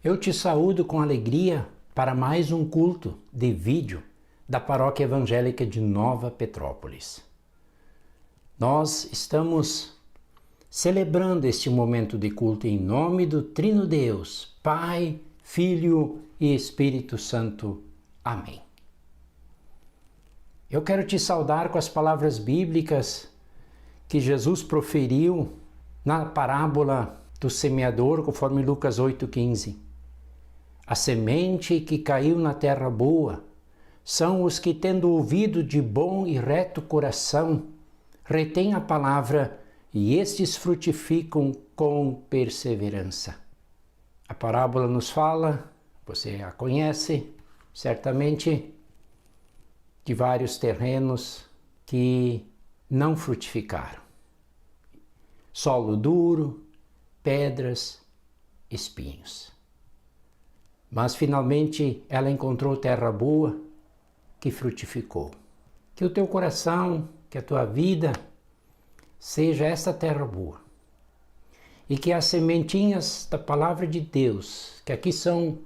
Eu te saúdo com alegria para mais um culto de vídeo da Paróquia Evangélica de Nova Petrópolis. Nós estamos celebrando este momento de culto em nome do Trino Deus, Pai, Filho e Espírito Santo. Amém. Eu quero te saudar com as palavras bíblicas que Jesus proferiu na parábola do semeador, conforme Lucas 8,15. A semente que caiu na terra boa são os que, tendo ouvido de bom e reto coração, retêm a palavra e estes frutificam com perseverança. A parábola nos fala, você a conhece, certamente, de vários terrenos que não frutificaram. Solo duro, pedras, espinhos. Mas finalmente ela encontrou terra boa que frutificou. Que o teu coração, que a tua vida seja essa terra boa. E que as sementinhas da palavra de Deus, que aqui são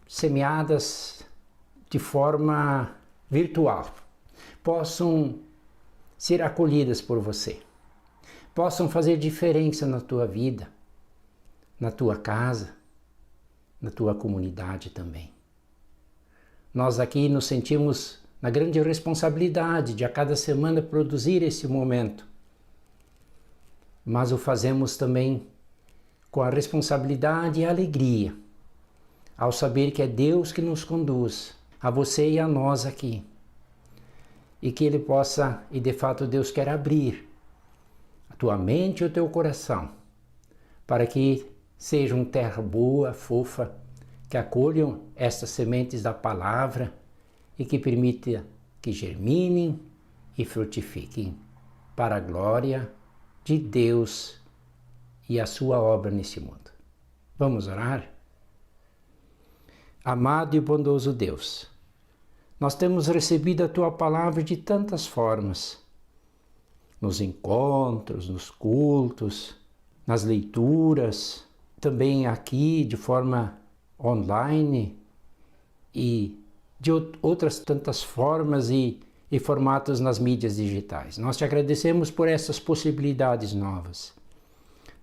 semeadas de forma virtual, possam ser acolhidas por você. Possam fazer diferença na tua vida, na tua casa, na tua comunidade também. Nós aqui nos sentimos na grande responsabilidade de a cada semana produzir esse momento, mas o fazemos também com a responsabilidade e a alegria, ao saber que é Deus que nos conduz, a você e a nós aqui, e que Ele possa, e de fato Deus quer abrir a tua mente e o teu coração, para que sejam terra boa, fofa, que acolham estas sementes da palavra e que permita que germinem e frutifiquem para a glória de Deus e a sua obra nesse mundo. Vamos orar? Amado e bondoso Deus, nós temos recebido a tua palavra de tantas formas, nos encontros, nos cultos, nas leituras, também aqui de forma online e de outras tantas formas e formatos nas mídias digitais. Nós te agradecemos por essas possibilidades novas.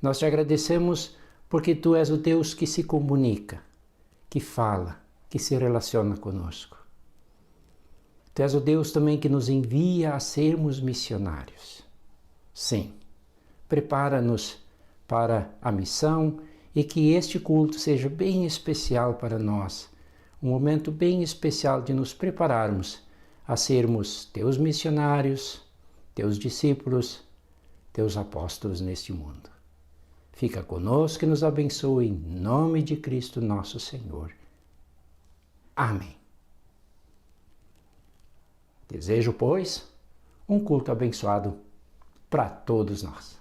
Nós te agradecemos porque tu és o Deus que se comunica, que fala, que se relaciona conosco. Tu és o Deus também que nos envia a sermos missionários. Sim, prepara-nos para a missão e que este culto seja bem especial para nós, um momento bem especial de nos prepararmos a sermos teus missionários, teus discípulos, teus apóstolos neste mundo. Fica conosco e nos abençoe em nome de Cristo nosso Senhor. Amém. Desejo, pois, um culto abençoado para todos nós.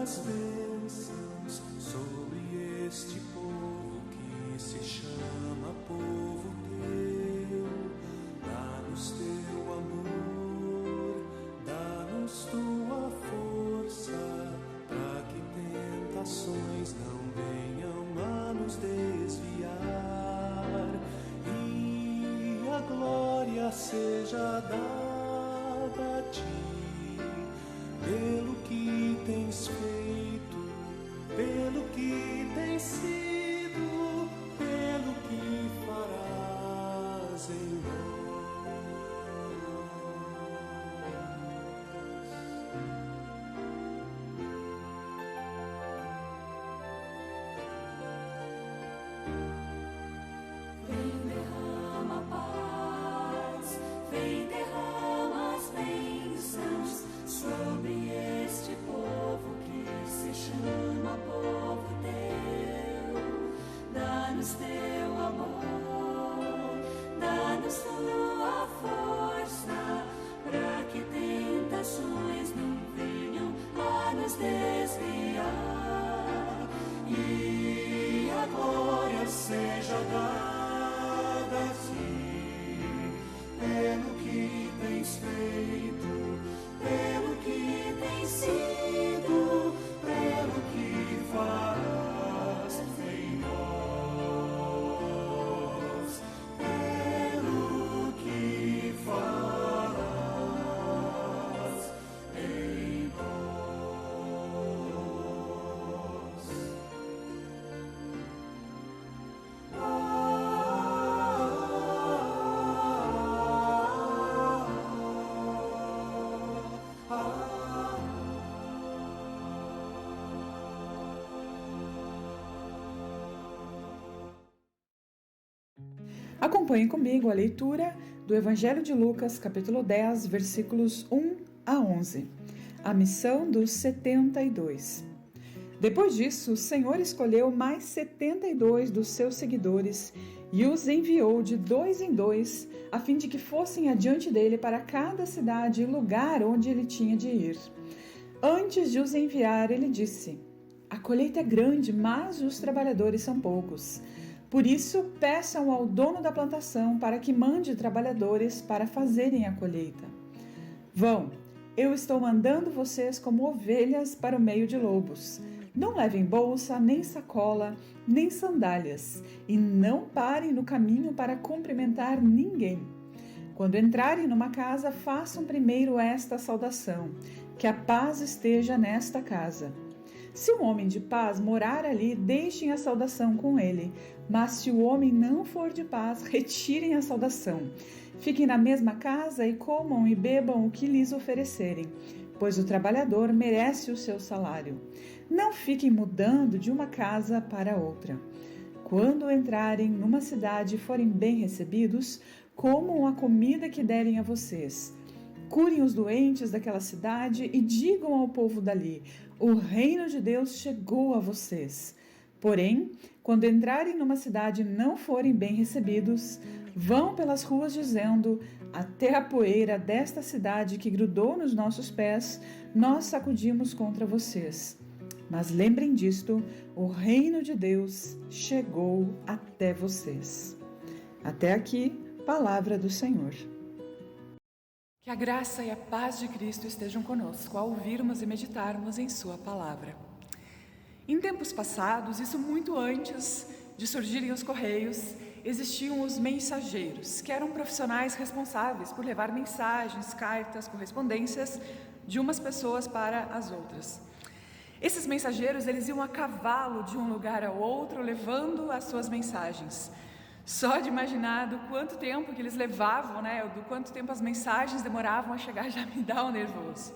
Bênçãos sobre este povo que se chama povo teu. Dá-nos teu amor, dá-nos tua força, para que tentações não venham a nos desviar, e a glória seja dada a ti, pelo que tens feito, pelo que tens sido, pelo que farás em nós. Vem, derrama paz, vem, derrama as bênçãos sobre este povo que dá-nos teu amor, dá-nos tua força, para que tentações não venham a nos desviar. E a glória seja dada a ti, pelo que tens feito, pelo que tens sido, pelo que farás em nós, pelo que farás em Acompanhe comigo a leitura do Evangelho de Lucas, capítulo 10, versículos 1 a 11. A missão dos 72. Depois disso, o Senhor escolheu mais 72 dos seus seguidores e os enviou de 2 em 2, a fim de que fossem adiante dele para cada cidade e lugar onde ele tinha de ir. Antes de os enviar, ele disse: A colheita é grande, mas os trabalhadores são poucos. Por isso, peçam ao dono da plantação para que mande trabalhadores para fazerem a colheita. Vão, eu estou mandando vocês como ovelhas para o meio de lobos. Não levem bolsa, nem sacola, nem sandálias, e não parem no caminho para cumprimentar ninguém. Quando entrarem numa casa, façam primeiro esta saudação: que a paz esteja nesta casa. Se um homem de paz morar ali, deixem a saudação com ele. Mas se o homem não for de paz, retirem a saudação. Fiquem na mesma casa e comam e bebam o que lhes oferecerem, pois o trabalhador merece o seu salário. Não fiquem mudando de uma casa para outra. Quando entrarem numa cidade e forem bem recebidos, comam a comida que derem a vocês. Curem os doentes daquela cidade e digam ao povo dali: o reino de Deus chegou a vocês. Porém, quando entrarem numa cidade e não forem bem recebidos, vão pelas ruas dizendo: até a poeira desta cidade que grudou nos nossos pés, nós sacudimos contra vocês. Mas lembrem disto: o reino de Deus chegou até vocês. Até aqui, palavra do Senhor. Que a graça e a paz de Cristo estejam conosco ao ouvirmos e meditarmos em sua palavra. Em tempos passados, isso muito antes de surgirem os correios, existiam os mensageiros, que eram profissionais responsáveis por levar mensagens, cartas, correspondências de umas pessoas para as outras. Esses mensageiros, eles iam a cavalo de um lugar ao outro, levando as suas mensagens. Só de imaginar do quanto tempo que eles levavam, do quanto tempo as mensagens demoravam a chegar, já me dá um nervoso.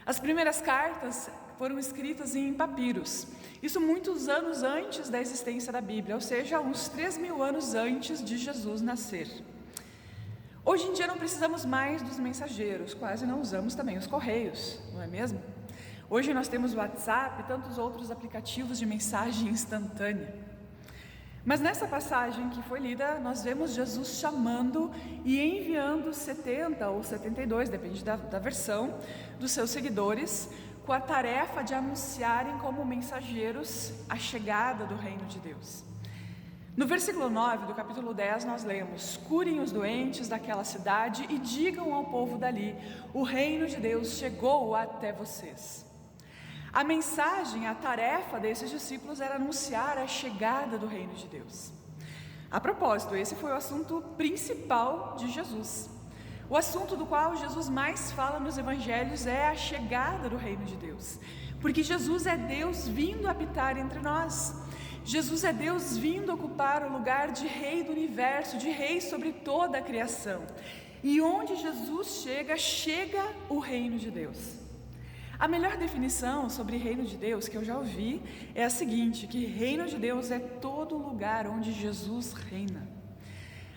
As primeiras cartas foram escritas em papiros, isso muitos anos antes da existência da Bíblia, ou seja, uns 3.000 anos antes de Jesus nascer. Hoje em dia não precisamos mais dos mensageiros, quase não usamos também os correios, não é mesmo? Hoje nós temos o WhatsApp e tantos outros aplicativos de mensagem instantânea. Mas nessa passagem que foi lida, nós vemos Jesus chamando e enviando 70 ou 72, depende da versão, dos seus seguidores, com a tarefa de anunciarem como mensageiros a chegada do reino de Deus. No versículo 9 do capítulo 10 nós lemos: curem os doentes daquela cidade e digam ao povo dali: o reino de Deus chegou até vocês. A mensagem, a tarefa desses discípulos era anunciar a chegada do reino de Deus. A propósito, esse foi o assunto principal de Jesus. O assunto do qual Jesus mais fala nos evangelhos é a chegada do reino de Deus, porque Jesus é Deus vindo habitar entre nós. Jesus é Deus vindo ocupar o lugar de rei do universo, de rei sobre toda a criação. E onde Jesus chega, chega o reino de Deus. A melhor definição sobre reino de Deus que eu já ouvi é a seguinte: que reino de Deus é todo lugar onde Jesus reina.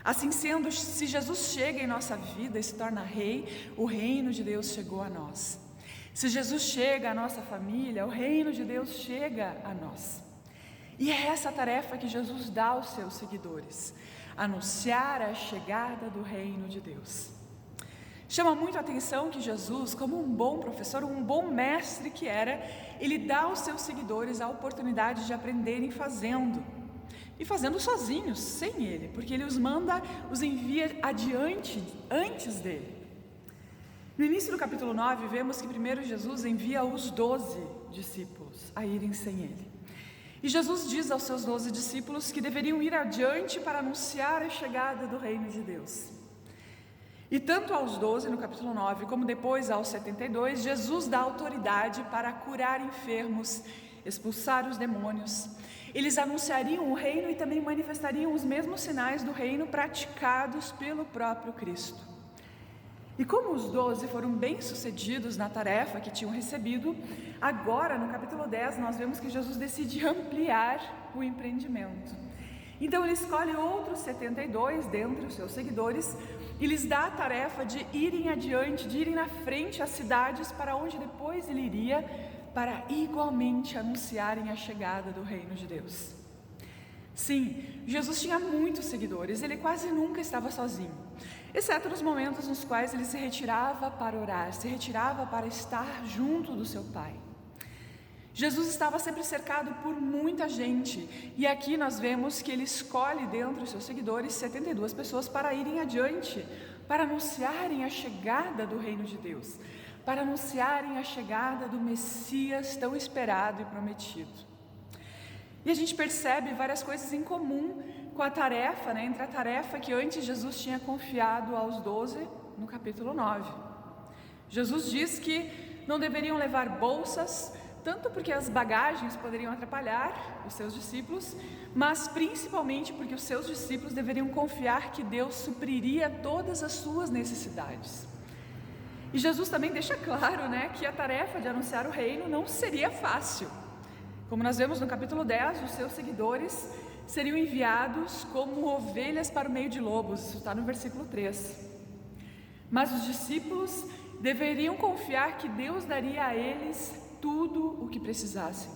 Assim sendo, se Jesus chega em nossa vida e se torna rei, o reino de Deus chegou a nós. Se Jesus chega à nossa família, o reino de Deus chega a nós. E é essa tarefa que Jesus dá aos seus seguidores: anunciar a chegada do reino de Deus. Chama muito a atenção que Jesus, como um bom professor, um bom mestre que era, ele dá aos seus seguidores a oportunidade de aprenderem fazendo. E fazendo sozinhos, sem ele, porque ele os manda, os envia adiante, antes dele. No início do capítulo 9, vemos que primeiro Jesus envia os 12 discípulos a irem sem ele. E Jesus diz aos seus 12 discípulos que deveriam ir adiante para anunciar a chegada do reino de Deus. E tanto aos 12, no capítulo 9, como depois aos 72, Jesus dá autoridade para curar enfermos, expulsar os demônios. Eles anunciariam o reino e também manifestariam os mesmos sinais do reino praticados pelo próprio Cristo. E como os 12 foram bem-sucedidos na tarefa que tinham recebido, agora no capítulo 10 nós vemos que Jesus decide ampliar o empreendimento. Então ele escolhe outros 72 dentre os seus seguidores e lhes dá a tarefa de irem adiante, de irem na frente às cidades para onde depois ele iria, para igualmente anunciarem a chegada do reino de Deus. Sim, Jesus tinha muitos seguidores, ele quase nunca estava sozinho, exceto nos momentos nos quais ele se retirava para orar, se retirava para estar junto do seu Pai. Jesus estava sempre cercado por muita gente, e aqui nós vemos que ele escolhe dentre os seus seguidores 72 pessoas para irem adiante, para anunciarem a chegada do reino de Deus, para anunciarem a chegada do Messias tão esperado e prometido. E a gente percebe várias coisas em comum com a tarefa, entre a tarefa que antes Jesus tinha confiado aos 12 no capítulo 9. Jesus diz que não deveriam levar bolsas, tanto porque as bagagens poderiam atrapalhar os seus discípulos, mas principalmente porque os seus discípulos deveriam confiar que Deus supriria todas as suas necessidades. E Jesus também deixa claro, que a tarefa de anunciar o reino não seria fácil. Como nós vemos no capítulo 10, os seus seguidores seriam enviados como ovelhas para o meio de lobos, isso está no versículo 3. Mas os discípulos deveriam confiar que Deus daria a eles tudo o que precisassem.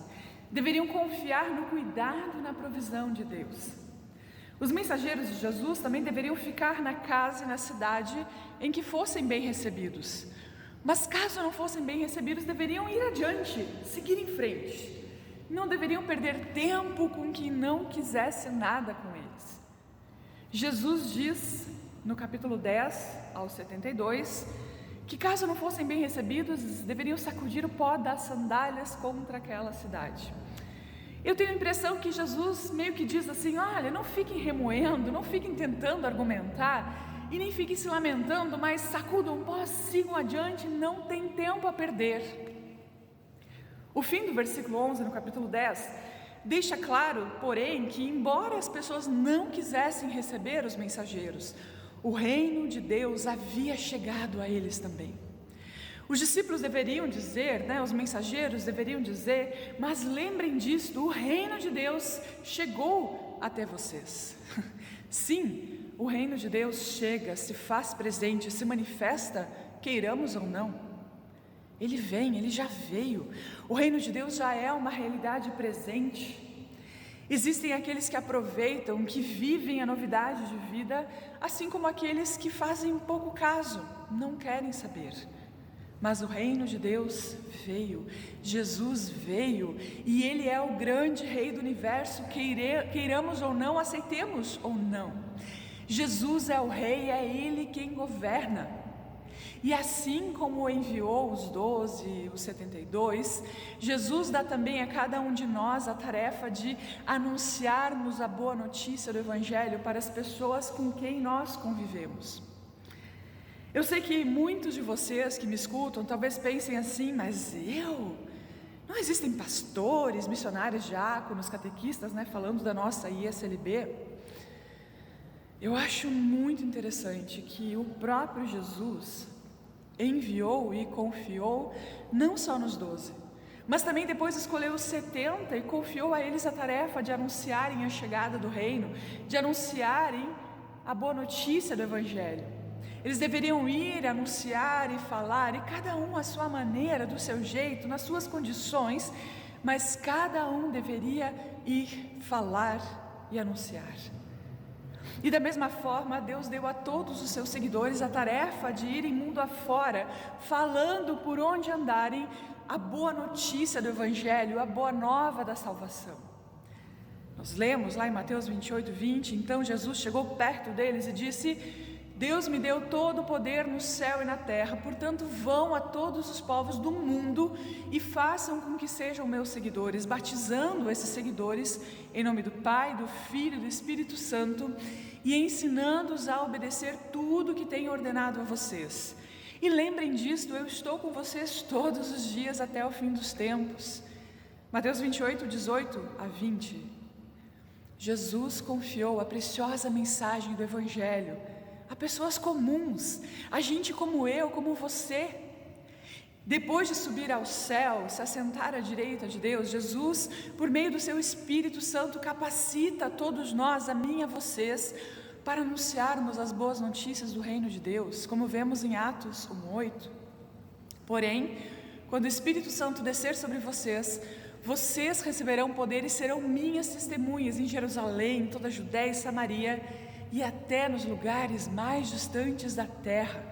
Deveriam confiar no cuidado e na provisão de Deus. Os mensageiros de Jesus também deveriam ficar na casa e na cidade em que fossem bem recebidos. Mas caso não fossem bem recebidos, deveriam ir adiante, seguir em frente. Não deveriam perder tempo com quem não quisesse nada com eles. Jesus diz, no capítulo 10 ao 72, que caso não fossem bem recebidos, deveriam sacudir o pó das sandálias contra aquela cidade. Eu tenho a impressão que Jesus meio que diz assim: olha, não fiquem remoendo, não fiquem tentando argumentar e nem fiquem se lamentando, mas sacudam o pó, sigam adiante, não tem tempo a perder. O fim do versículo 11, no capítulo 10, deixa claro, porém, que embora as pessoas não quisessem receber os mensageiros, o reino de Deus havia chegado a eles também. Os discípulos deveriam dizer, os mensageiros deveriam dizer: mas lembrem disto, o reino de Deus chegou até vocês. Sim, o reino de Deus chega, se faz presente, se manifesta, queiramos ou não. Ele vem, ele já veio. O reino de Deus já é uma realidade presente. Existem aqueles que aproveitam, que vivem a novidade de vida, assim como aqueles que fazem pouco caso, não querem saber. Mas o reino de Deus veio, Jesus veio, e Ele é o grande Rei do universo, queiramos ou não, aceitemos ou não. Jesus é o Rei, é Ele quem governa. E assim como enviou os 12, os 72, Jesus dá também a cada um de nós a tarefa de anunciarmos a boa notícia do Evangelho para as pessoas com quem nós convivemos. Eu sei que muitos de vocês que me escutam talvez pensem assim: mas não existem pastores, missionários, diáconos, catequistas, falando da nossa ISLB? Eu acho muito interessante que o próprio Jesus enviou e confiou não só nos 12, mas também depois escolheu os 70 e confiou a eles a tarefa de anunciarem a chegada do reino, de anunciarem a boa notícia do Evangelho. Eles deveriam ir, anunciar e falar, e cada um à sua maneira, do seu jeito, nas suas condições, mas cada um deveria ir falar e anunciar. E da mesma forma, Deus deu a todos os seus seguidores a tarefa de irem mundo afora, falando por onde andarem a boa notícia do Evangelho, a boa nova da salvação. Nós lemos lá em Mateus 28, 20, então Jesus chegou perto deles e disse: Deus me deu todo o poder no céu e na terra, portanto vão a todos os povos do mundo e façam com que sejam meus seguidores, batizando esses seguidores em nome do Pai, do Filho e do Espírito Santo, e ensinando-os a obedecer tudo que tenho ordenado a vocês. E lembrem disto, eu estou com vocês todos os dias até o fim dos tempos. Mateus 28, 18 a 20. Jesus confiou a preciosa mensagem do Evangelho a pessoas comuns, a gente como eu, como você. Depois de subir ao céu, se assentar à direita de Deus, Jesus, por meio do seu Espírito Santo, capacita a todos nós, a mim e a vocês, para anunciarmos as boas notícias do reino de Deus, como vemos em Atos 1:8. Porém, quando o Espírito Santo descer sobre vocês, vocês receberão poder e serão minhas testemunhas em Jerusalém, em toda a Judéia e Samaria e até nos lugares mais distantes da terra.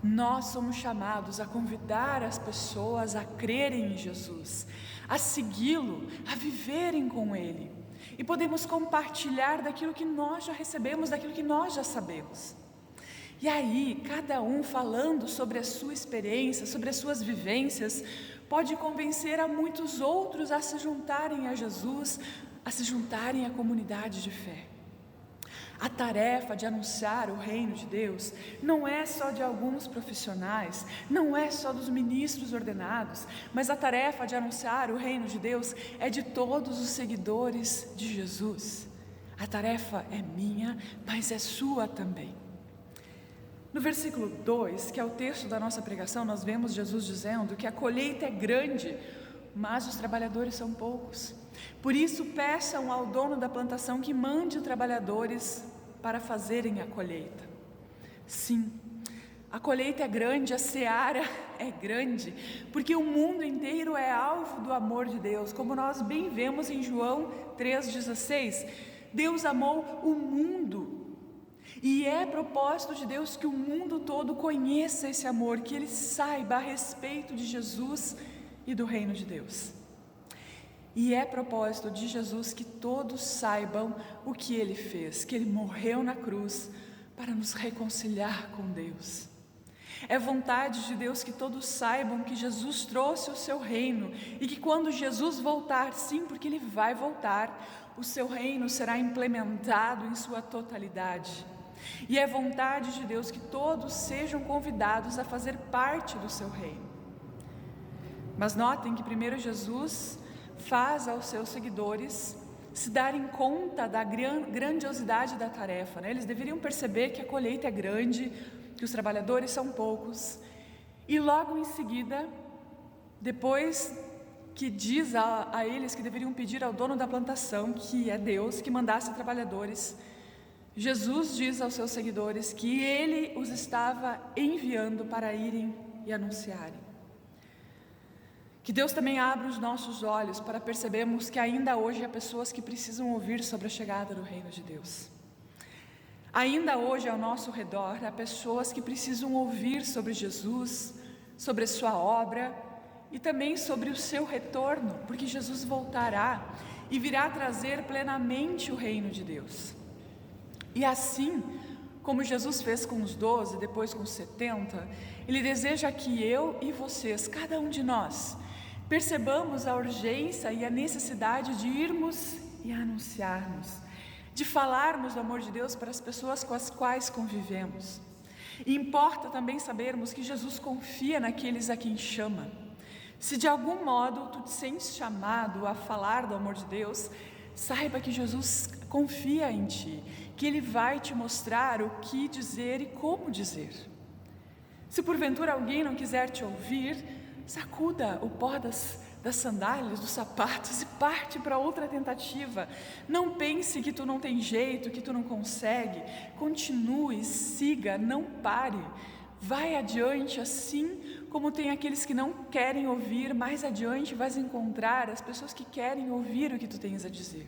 Nós somos chamados a convidar as pessoas a crerem em Jesus, a segui-lo, a viverem com Ele. E podemos compartilhar daquilo que nós já recebemos, daquilo que nós já sabemos. E aí, cada um falando sobre a sua experiência, sobre as suas vivências, pode convencer a muitos outros a se juntarem a Jesus, a se juntarem à comunidade de fé. A tarefa de anunciar o reino de Deus não é só de alguns profissionais, não é só dos ministros ordenados, mas a tarefa de anunciar o reino de Deus é de todos os seguidores de Jesus. A tarefa é minha, mas é sua também. No versículo 2, que é o texto da nossa pregação, nós vemos Jesus dizendo que a colheita é grande, mas os trabalhadores são poucos. Por isso, peçam ao dono da plantação que mande trabalhadores para fazerem a colheita. Sim, a colheita é grande, a seara é grande, porque o mundo inteiro é alvo do amor de Deus. Como nós bem vemos em João 3,16, Deus amou o mundo, e é propósito de Deus que o mundo todo conheça esse amor, que ele saiba a respeito de Jesus e do reino de Deus. E é propósito de Jesus que todos saibam o que Ele fez, que Ele morreu na cruz para nos reconciliar com Deus. É vontade de Deus que todos saibam que Jesus trouxe o seu reino e que quando Jesus voltar, sim, porque Ele vai voltar, o seu reino será implementado em sua totalidade. E é vontade de Deus que todos sejam convidados a fazer parte do seu reino. Mas notem que primeiro Jesus faz aos seus seguidores se darem conta da grandiosidade da tarefa, né? Eles deveriam perceber que a colheita é grande, que os trabalhadores são poucos, e logo em seguida, depois que diz a eles que deveriam pedir ao dono da plantação, que é Deus, que mandasse trabalhadores, Jesus diz aos seus seguidores que Ele os estava enviando para irem e anunciarem. Que Deus também abra os nossos olhos para percebermos que ainda hoje há pessoas que precisam ouvir sobre a chegada do reino de Deus. Ainda hoje ao nosso redor há pessoas que precisam ouvir sobre Jesus, sobre a sua obra e também sobre o seu retorno, porque Jesus voltará e virá trazer plenamente o reino de Deus. E assim, como Jesus fez com os 12, depois com os 70, Ele deseja que eu e vocês, cada um de nós, percebamos a urgência e a necessidade de irmos e anunciarmos, de falarmos do amor de Deus para as pessoas com as quais convivemos. E importa também sabermos que Jesus confia naqueles a quem chama. Se de algum modo tu te sentes chamado a falar do amor de Deus, saiba que Jesus confia em ti, que Ele vai te mostrar o que dizer e como dizer. Se porventura alguém não quiser te ouvir, sacuda o pó das sandálias, dos sapatos e parte para outra tentativa. Não pense que tu não tem jeito, que tu não consegue. Continue, siga, não pare. Vai adiante assim como tem aqueles que não querem ouvir, mais adiante vais encontrar as pessoas que querem ouvir o que tu tens a dizer.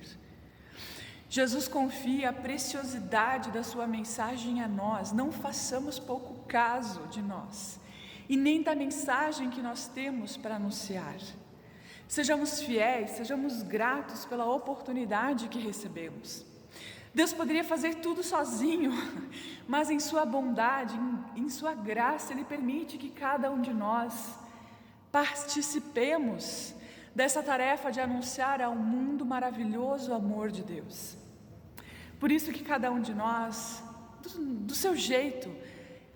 Jesus confia a preciosidade da sua mensagem a nós, não façamos pouco caso de nós, e nem da mensagem que nós temos para anunciar. Sejamos fiéis, sejamos gratos pela oportunidade que recebemos. Deus poderia fazer tudo sozinho, mas em sua bondade, em sua graça, Ele permite que cada um de nós participemos dessa tarefa de anunciar ao mundo maravilhoso o amor de Deus. Por isso que cada um de nós, do seu jeito,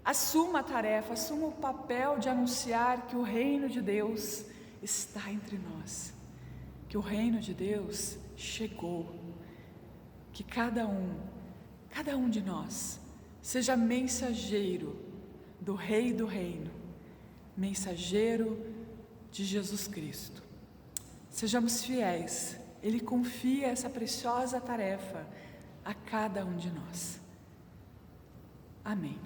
assuma a tarefa, assuma o papel de anunciar que o reino de Deus está entre nós, que o reino de Deus chegou, que cada um de nós seja mensageiro do Rei do Reino, mensageiro de Jesus Cristo. Sejamos fiéis, Ele confia essa preciosa tarefa a cada um de nós. Amém.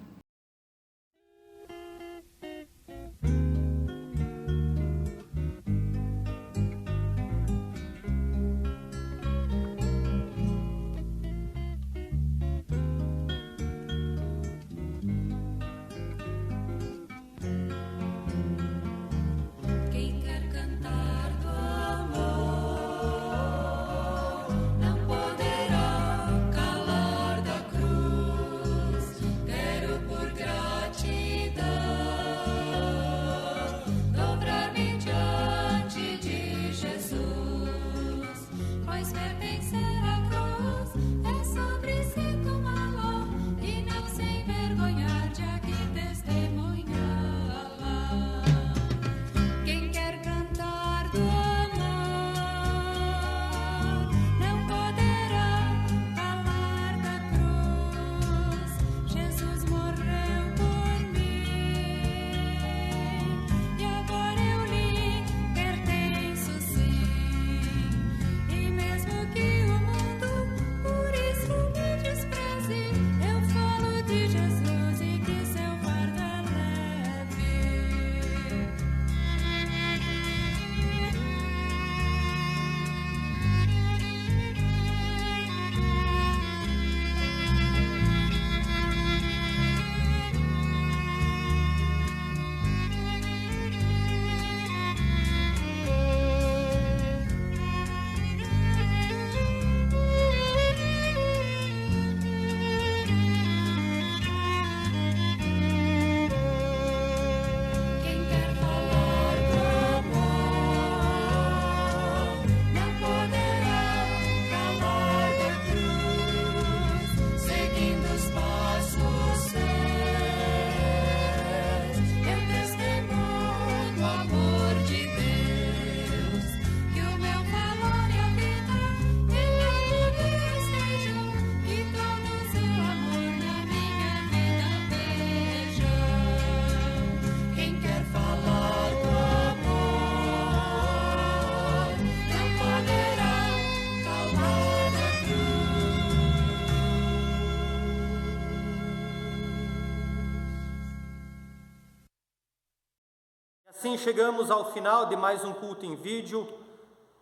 Assim chegamos ao final de mais um culto em vídeo.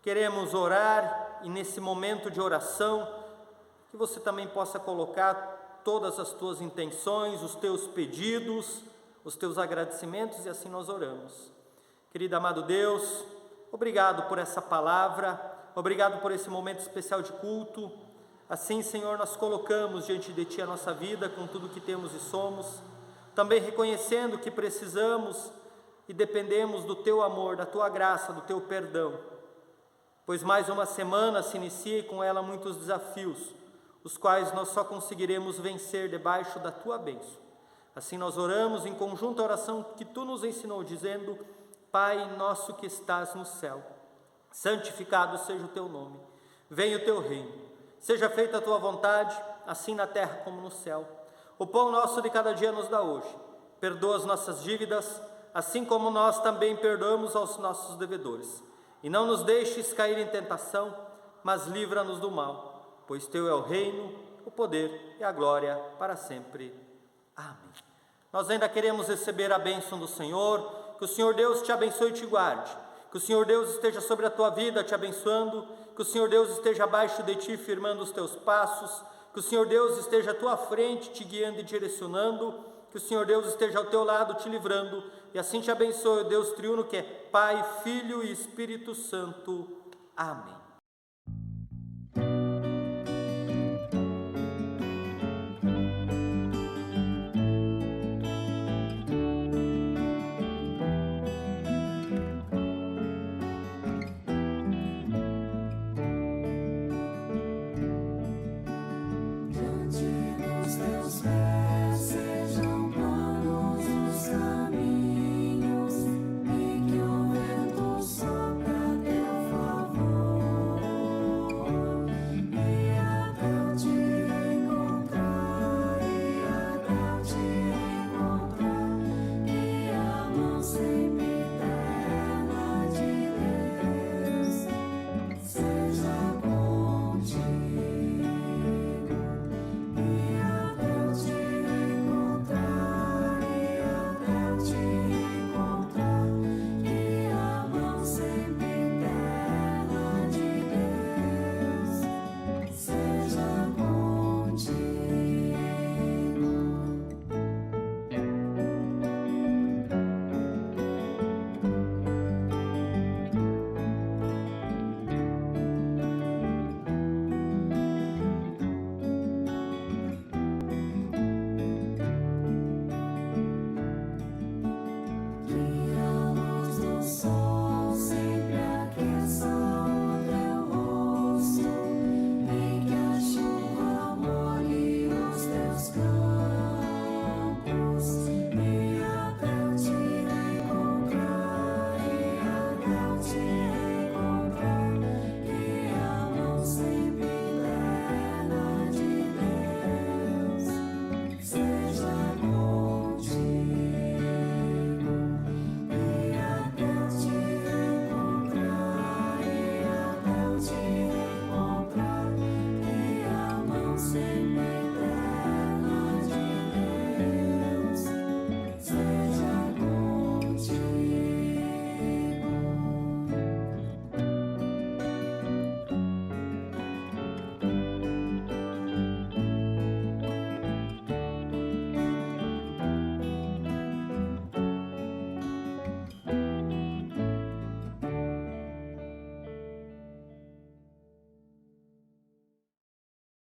Queremos orar e nesse momento de oração, que você também possa colocar todas as tuas intenções, os teus pedidos, os teus agradecimentos e assim nós oramos. Querido amado Deus, obrigado por essa palavra, obrigado por esse momento especial de culto. Assim, Senhor, nós colocamos diante de Ti a nossa vida com tudo que temos e somos, também reconhecendo que precisamos e dependemos do Teu amor, da Tua graça, do Teu perdão, pois mais uma semana se inicia e com ela muitos desafios, os quais nós só conseguiremos vencer debaixo da Tua bênção. Assim nós oramos em conjunto a oração que Tu nos ensinou, dizendo: Pai nosso que estás no céu, santificado seja o Teu nome, venha o Teu reino, seja feita a Tua vontade, assim na terra como no céu. O pão nosso de cada dia nos dá hoje, perdoa as nossas dívidas, assim como nós também perdoamos aos nossos devedores. E não nos deixes cair em tentação, mas livra-nos do mal, pois Teu é o reino, o poder e a glória para sempre. Amém. Nós ainda queremos receber a bênção do Senhor Que o Senhor Deus te abençoe e te guarde. Que o Senhor Deus esteja sobre a tua vida, te abençoando. Que o Senhor Deus esteja abaixo de ti, firmando os teus passos. Que o Senhor Deus esteja à tua frente, te guiando e direcionando. Que o Senhor Deus esteja ao teu lado, te livrando. E assim te abençoe o Deus triuno, que é Pai, Filho e Espírito Santo. Amém.